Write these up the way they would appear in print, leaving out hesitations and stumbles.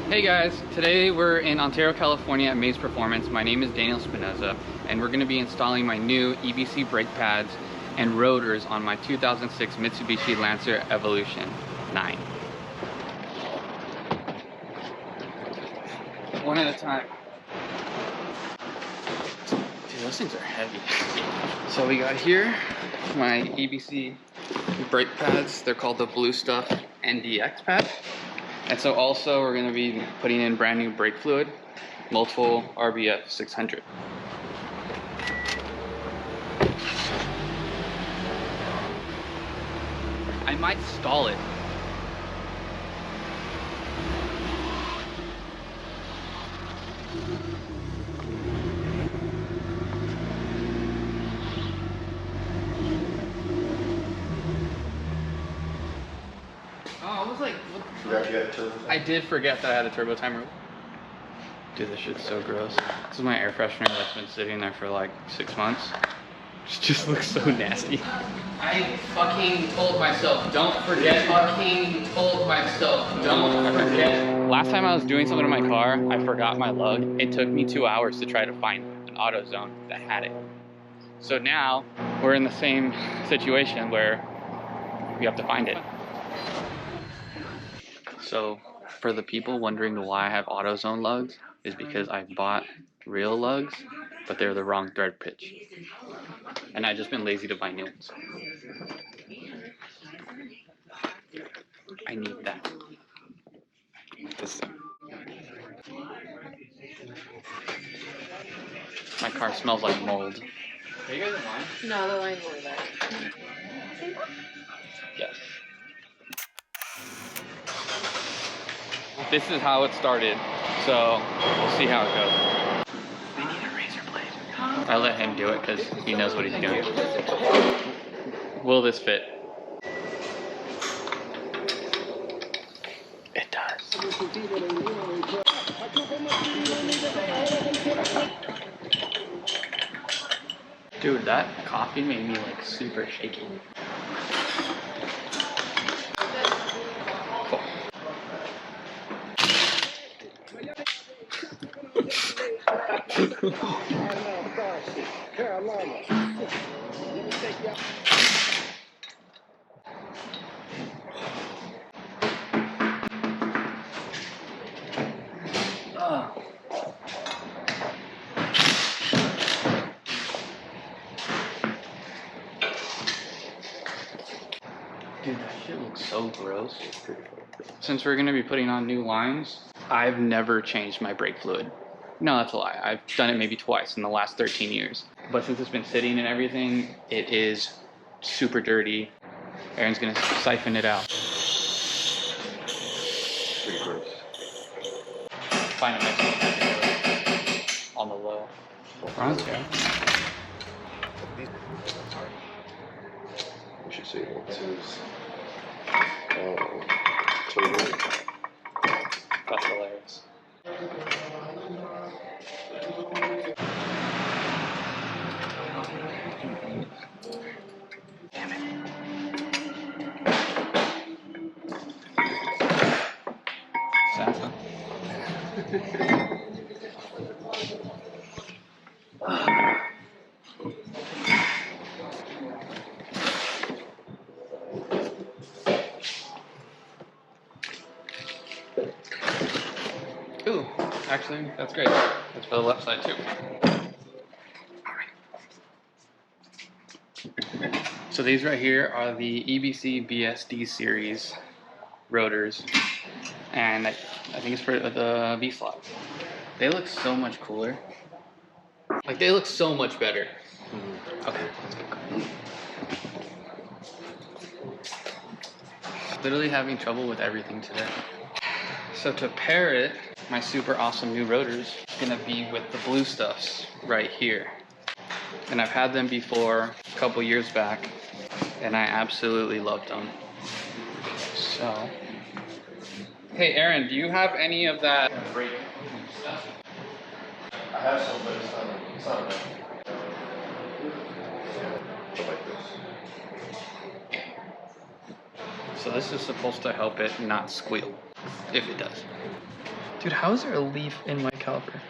Hey guys, today we're in Ontario, California at Maze Performance. My name is Daniel Espinoza, and we're going to be installing my new EBC brake pads and rotors on my 2006 Mitsubishi Lancer Evolution 9. One at a time. Dude, those things are heavy. So we got here my EBC brake pads. They're called the Blue Stuff NDX pads. And so also we're going to be putting in brand new brake fluid, multiple RBF 600. I might stall it. Oh, I was like, Forgot you had a turbo timer? I did forget that I had a turbo timer. Dude, this shit's so gross. This is my air freshener that's been sitting there for like 6 months. It just looks so nasty. I fucking told myself, don't forget. Fucking told myself, don't forget. Last time I was doing something in my car, I forgot my lug. It took me 2 hours to try to find an AutoZone that had it. So now we're in the same situation where we have to find it. So for the people wondering why I have AutoZone lugs is because I bought real lugs, but they're the wrong thread pitch. And I've just been lazy to buy new ones. I need that. This thing. My car smells like mold. Are you guys in line? No, the line's over there. Yes. This is how it started, so we'll see how it goes. We need a razor blade. I let him do it because he knows what he's doing. Will this fit? It does. Dude, that coffee made me like super shaky. Cool. Dude, that shit looks so gross. Since we're gonna be putting on new lines, I've never changed my brake fluid. No, that's a lie. I've done it maybe twice in the last 13 years. But since it's been sitting and everything, it is super dirty. Aaron's gonna siphon it out. Pretty gross. Find a nice one on the low. Bronze, yeah. We should say 1, 2's. Total. That's hilarious. Damn it. Santa. Ooh, actually, that's great. That's for the left side too. Alright. So these right here are the EBC BSD series rotors, and I think it's for the V-slot. They look so much cooler. Like, they look so much better. Okay, let's go. Literally having trouble with everything today. So to pair it, my super awesome new rotors gonna be with the Blue Stuffs right here. And I've had them before a couple years back, and I absolutely loved them. So, hey Aaron, do you have any of that brake stuff? I have some, but it's not enough. Like this. So this is supposed to help it not squeal, if it does. Dude, how is there a leaf in my caliper?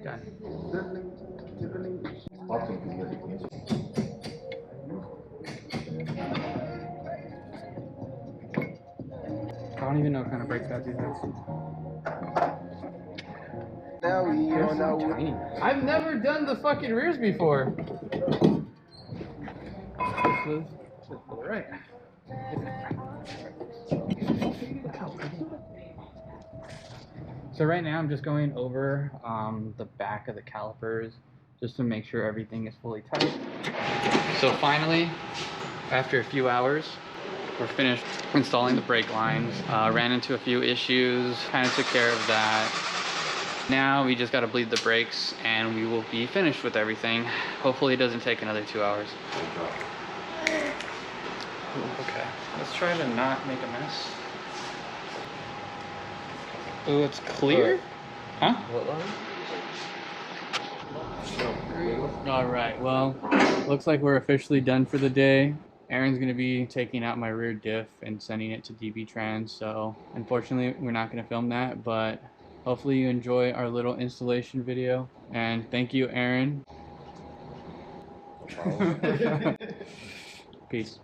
Done. I don't even know what kind of brake pads these are. They're so tiny. I've never done the fucking rears before. Right. So right now I'm just going over the back of the calipers just to make sure everything is fully tight. So finally, after a few hours, we're finished installing the brake lines. Ran into a few issues, kind of took care of that. Now we just got to bleed the brakes and we will be finished with everything. Hopefully it doesn't take another 2 hours. Ooh, okay, let's try to not make a mess. Oh, it's clear? Huh? What line? All right, well, looks like we're officially done for the day. Aaron's gonna be taking out my rear diff and sending it to DB Trans, so unfortunately we're not gonna film that, but hopefully you enjoy our little installation video. And thank you, Aaron. Peace.